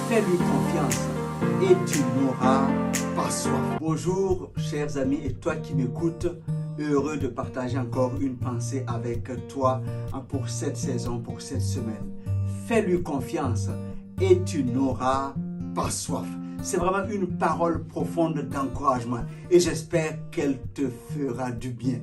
Fais-lui confiance et tu n'auras pas soif. Bonjour chers amis et toi qui m'écoutes, heureux de partager encore une pensée avec toi pour cette saison, pour cette semaine. Fais-lui confiance et tu n'auras pas soif. C'est vraiment une parole profonde d'encouragement et j'espère qu'elle te fera du bien.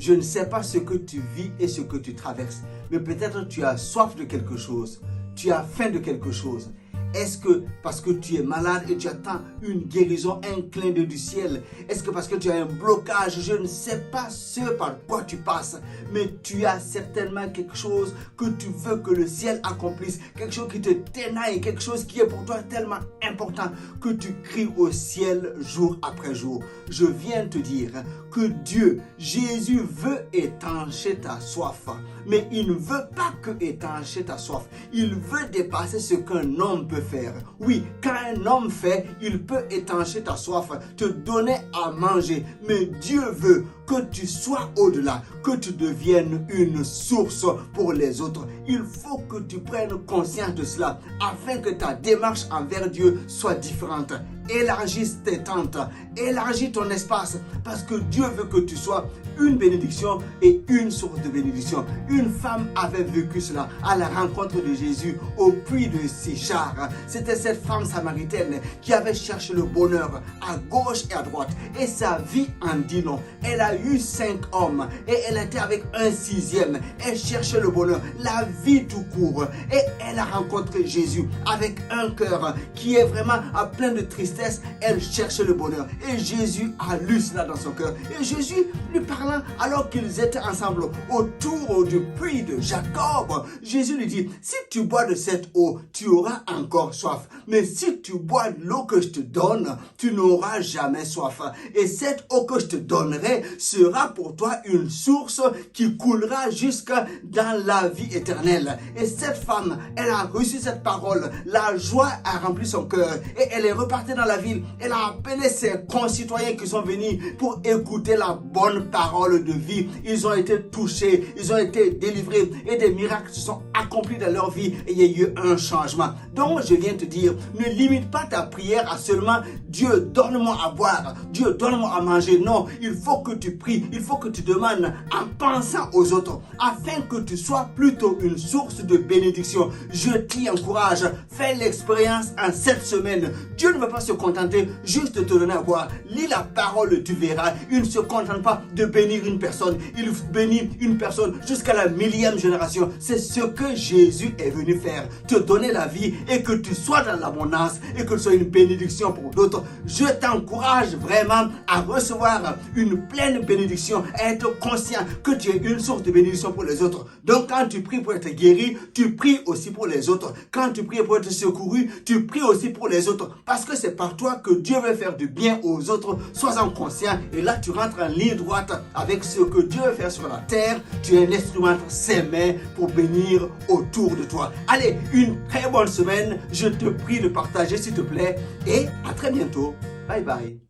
Je ne sais pas ce que tu vis et ce que tu traverses, mais peut-être tu as soif de quelque chose, tu as faim de quelque chose. Est-ce que parce que tu es malade et tu attends une guérison, un clin d'œil du ciel? Est-ce que parce que tu as un blocage? Je ne sais pas ce par quoi tu passes, mais tu as certainement quelque chose que tu veux que le ciel accomplisse, quelque chose qui te ténaille, quelque chose qui est pour toi tellement important que tu cries au ciel jour après jour. Je viens te dire que Dieu, Jésus veut étancher ta soif, mais il ne veut pas que étancher ta soif. Il veut dépasser ce qu'un homme peut faire. Oui, quand un homme fait, il peut étancher ta soif, te donner à manger. Mais Dieu veut que tu sois au-delà, que tu deviennes une source pour les autres. Il faut que tu prennes conscience de cela afin que ta démarche envers Dieu soit différente. Élargis tes tentes, élargis ton espace parce que Dieu veut que tu sois une bénédiction et une source de bénédiction. Une femme avait vécu cela à la rencontre de Jésus au puits de Sichar. C'était cette femme samaritaine qui avait cherché le bonheur à gauche et à droite et sa vie en dit long. Elle a eu 5 hommes et elle était avec un 6e. Elle cherchait le bonheur, la vie tout court et elle a rencontré Jésus avec un cœur qui est vraiment plein de tristesse. Elle cherchait le bonheur et Jésus a lu cela dans son cœur et Jésus lui parlant alors qu'ils étaient ensemble autour du puits de Jacob. Jésus lui dit: si tu bois de cette eau, tu auras encore soif, mais si tu bois de l'eau que je te donne, tu n'auras jamais soif et cette eau que je te donnerai sera pour toi une source qui coulera jusque dans la vie éternelle. Et cette femme, elle a reçu cette parole, la joie a rempli son cœur et elle est repartie dans la ville. Elle a appelé ses concitoyens qui sont venus pour écouter la bonne parole de vie. Ils ont été touchés, ils ont été délivrés et des miracles se sont accomplis dans leur vie et il y a eu un changement. Donc je viens te dire, ne limite pas ta prière à seulement Dieu donne-moi à boire, Dieu donne-moi à manger. Non, il faut que tu pries, il faut que tu demandes en pensant aux autres afin que tu sois plutôt une source de bénédiction. Je t'y encourage, fais l'expérience en cette semaine. Dieu ne va pas se contenter juste de te donner à boire. Lis la parole, tu verras. Il ne se contente pas de bénir une personne. Il bénit une personne jusqu'à la 1000e génération. C'est ce que Jésus est venu faire. Te donner la vie et que tu sois dans l'abondance et que tu sois une bénédiction pour d'autres. Je t'encourage vraiment à recevoir une pleine bénédiction, à être conscient que tu es une source de bénédiction pour les autres. Donc quand tu pries pour être guéri, tu pries aussi pour les autres. Quand tu pries pour être secouru, tu pries aussi pour les autres. Parce que c'est par toi que Dieu veut faire du bien aux autres. Sois-en conscient et là tu rentres en ligne droite avec ce que Dieu veut faire sur la terre. Tu es un instrument entre ses mains pour bénir autour de toi. Allez, une très bonne semaine. Je te prie de partager s'il te plaît et à très bientôt. Bye bye.